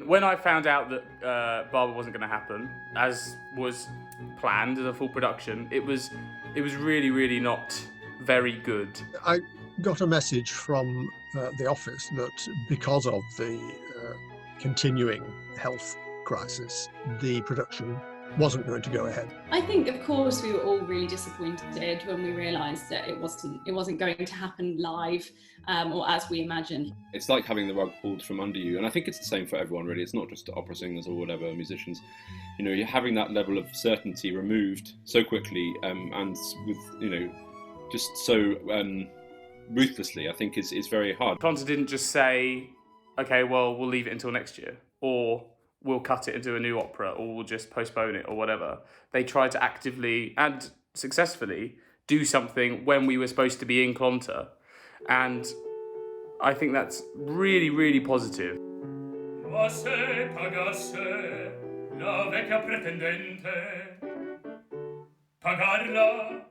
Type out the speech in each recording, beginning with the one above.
When I found out that Barber wasn't going to happen, as was planned as a full production, it was really, really not very good. I got a message from the office that because of the continuing health crisis, the production wasn't going to go ahead. I think, of course, we were all really disappointed when we realised that it wasn't going to happen live or as we imagined. It's like having the rug pulled from under you, and I think it's the same for everyone, really. It's not just opera singers or whatever, musicians. You know, you're having that level of certainty removed so quickly and with, you know, just so ruthlessly. I think it's very hard. Clonter didn't just say, okay, well, we'll leave it until next year, or we'll cut it and do a new opera, or we'll just postpone it, or whatever. They tried to actively and successfully do something when we were supposed to be in Clonter. And I think that's really, really positive. Ma se pagasse la vecchia pretendente, pagarla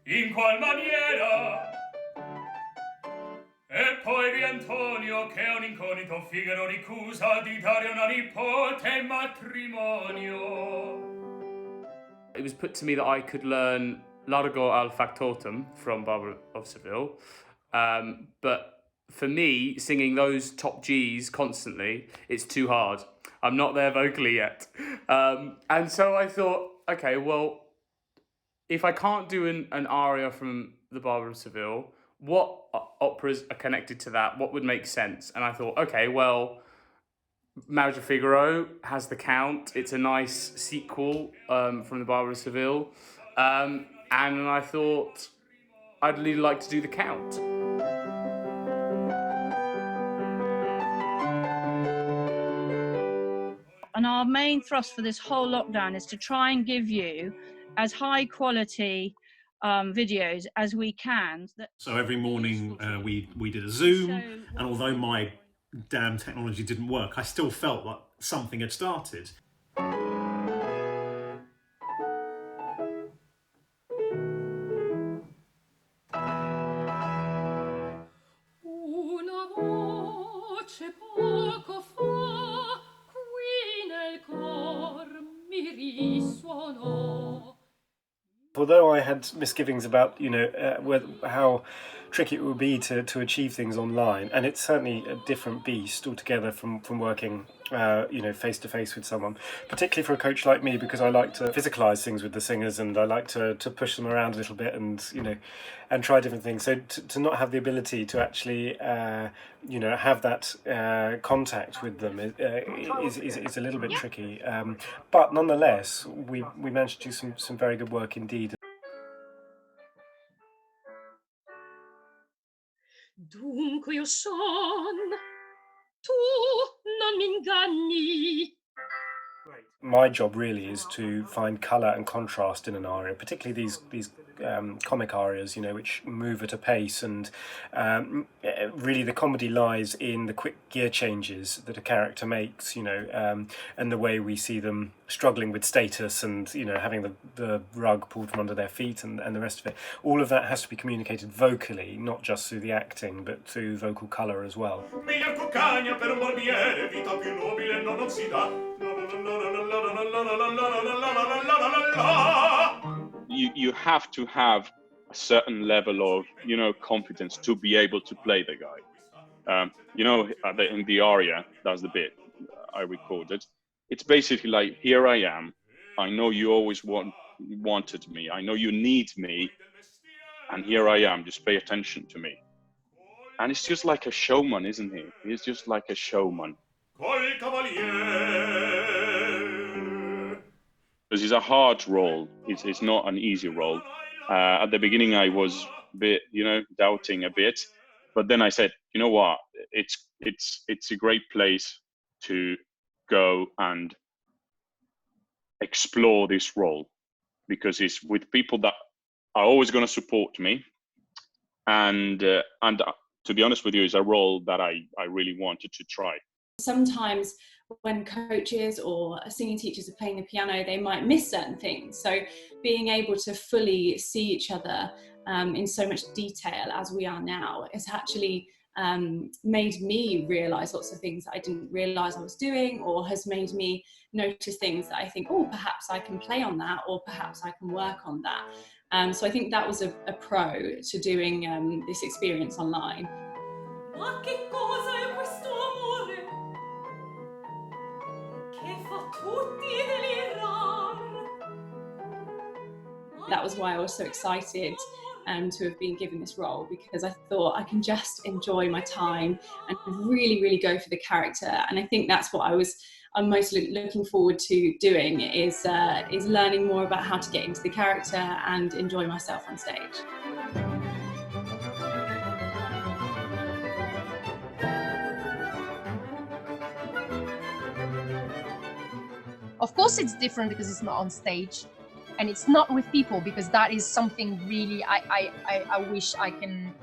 in qual maniera? E poi vi Antonio che è un incognito, Figaro ricusa di dare una nipote matrimonio. It was put to me that I could learn Largo al factotum from Barber of Seville, but for me, singing those top Gs constantly, it's too hard. I'm not there vocally yet. And so I thought, okay, well, if I can't do an aria from the Barber of Seville, what operas are connected to that? What would make sense? And I thought, okay, well, Marriage of Figaro has the Count. It's a nice sequel from the Barber of Seville. And I thought I'd really like to do the Count. And our main thrust for this whole lockdown is to try and give you as high quality videos as we can. So every morning we did a Zoom, and although my damn technology didn't work, I still felt like something had started. Una voce poco fa qui nel cor mi risuonò. Although I had misgivings about, how tricky it would be to achieve things online, and it's certainly a different beast altogether from working, face to face with someone, particularly for a coach like me, because I like to physicalise things with the singers, and I like to push them around a little bit, and and try different things. So to not have the ability to actually, have that contact with them is a little bit tricky. But nonetheless, we managed to do some very good work indeed. Dunque io son, tu non m'inganni. My job really is to find colour and contrast in an aria, particularly these comic arias, which move at a pace, and really the comedy lies in the quick gear changes that a character makes, and the way we see them struggling with status, and having the rug pulled from under their feet, and the rest of it. All of that has to be communicated vocally, not just through the acting, but through vocal colour as well. You have to have a certain level of confidence to be able to play the guy. In the aria, that's the bit I recorded. It's basically like, here I am. I know you always wanted me. I know you need me, and here I am. Just pay attention to me. And it's just like a showman, isn't he? He's just like a showman. Because it's a hard role. It's not an easy role. At the beginning, I was a bit, doubting a bit, but then I said, you know what? It's a great place to go and explore this role, because it's with people that are always going to support me, and to be honest with you, it's a role that I really wanted to try. Sometimes when coaches or singing teachers are playing the piano, they might miss certain things. So being able to fully see each other in so much detail as we are now is actually made me realise lots of things that I didn't realise I was doing, or has made me notice things that I think, oh, perhaps I can play on that, or perhaps I can work on that. So I think that was a pro to doing this experience online. Ma che cosa è questo amore che fa tutti delirar? That was why I was so excited to have been given this role, because I thought I can just enjoy my time and really, really go for the character. And I think that's what I'm most looking forward to doing, is learning more about how to get into the character and enjoy myself on stage. Of course it's different because it's not on stage, and it's not with people, because that is something really I wish I can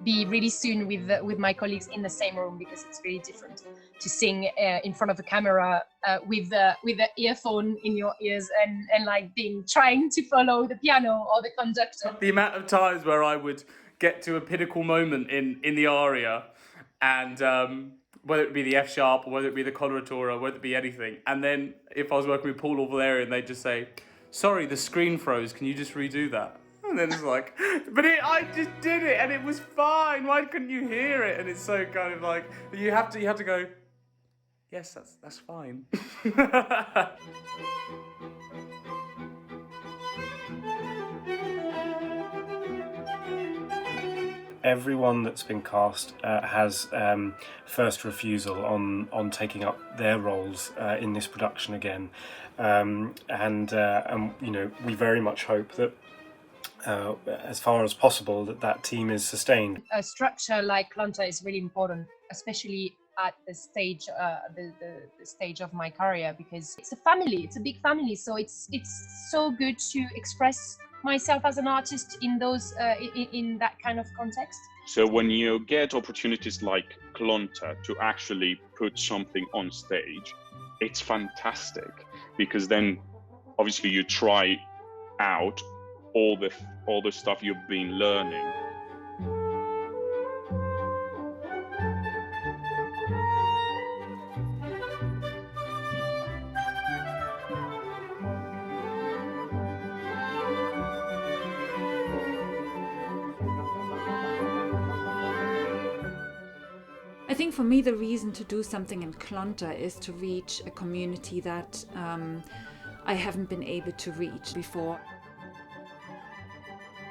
be really soon with my colleagues in the same room, because it's really different to sing in front of a camera with the earphone in your ears and like trying to follow the piano or the conductor. The amount of times where I would get to a pinnacle moment in the aria, and whether it be the F sharp, or whether it be the coloratura, or whether it be anything, and then if I was working with Paul or Valeria, and they'd just say, "Sorry, the screen froze. Can you just redo that?" And then it's like, but I just did it, and it was fine. Why couldn't you hear it? And it's so kind of like you have to go, yes, that's fine. Everyone that's been cast has first refusal on taking up their roles in this production again, and you know, we very much hope that as far as possible that team is sustained. A structure like Clonter is really important, especially at the stage the stage of my career, because it's a family, it's a big family, so it's so good to express myself as an artist in those in that kind of context. So when you get opportunities like Clonter to actually put something on stage, it's fantastic, because then obviously you try out all the stuff you've been learning. I think for me the reason to do something in Clonter is to reach a community that I haven't been able to reach before.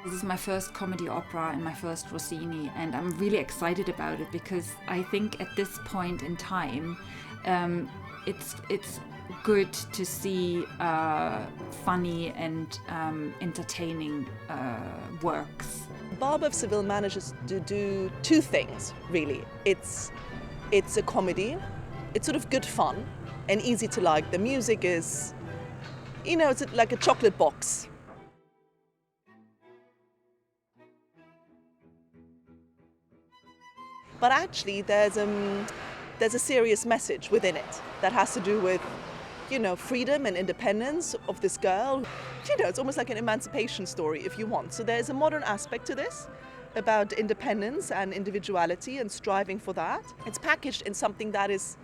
This is my first comedy opera and my first Rossini, and I'm really excited about it, because I think at this point in time it's good to see funny and entertaining works. Barber of Seville manages to do two things, really. It's a comedy, it's sort of good fun and easy to like. The music is, you know, it's like a chocolate box. But actually there's a serious message within it that has to do with, you know, freedom and independence of this girl. You know, it's almost like an emancipation story, if you want. So there's a modern aspect to this about independence and individuality and striving for that. It's packaged in something that is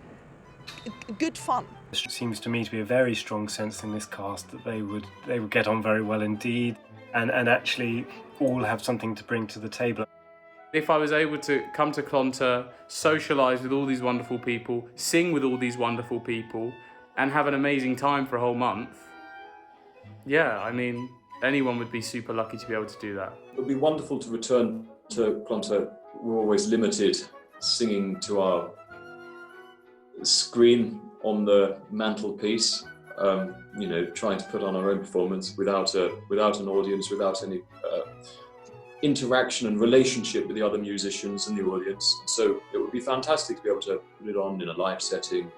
good fun. It seems to me to be a very strong sense in this cast that they would get on very well indeed, and actually all have something to bring to the table. If I was able to come to Clonter, socialise with all these wonderful people, sing with all these wonderful people, and have an amazing time for a whole month, yeah, I mean, anyone would be super lucky to be able to do that. It would be wonderful to return to Clonter. We're always limited singing to our screen on the mantelpiece, you know, trying to put on our own performance without an audience, without any interaction and relationship with the other musicians and the audience. So it would be fantastic to be able to put it on in a live setting,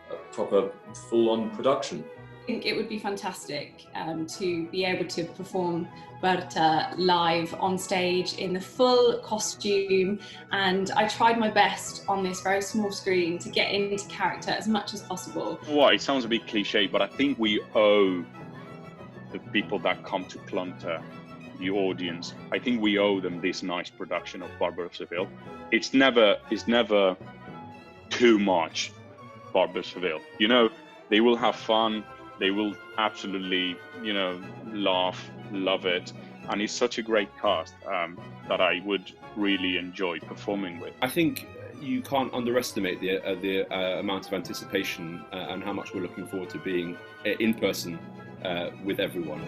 a proper full-on production. I think it would be fantastic to be able to perform Berta live on stage in the full costume, and I tried my best on this very small screen to get into character as much as possible. Well, it sounds a bit cliche, but I think we owe the people that come to Clonter the audience. I think we owe them this nice production of Barber of Seville. It's never too much Barber of Seville. You know, they will have fun. They will absolutely, you know, laugh, love it. And it's such a great cast that I would really enjoy performing with. I think you can't underestimate the amount of anticipation and how much we're looking forward to being in person with everyone.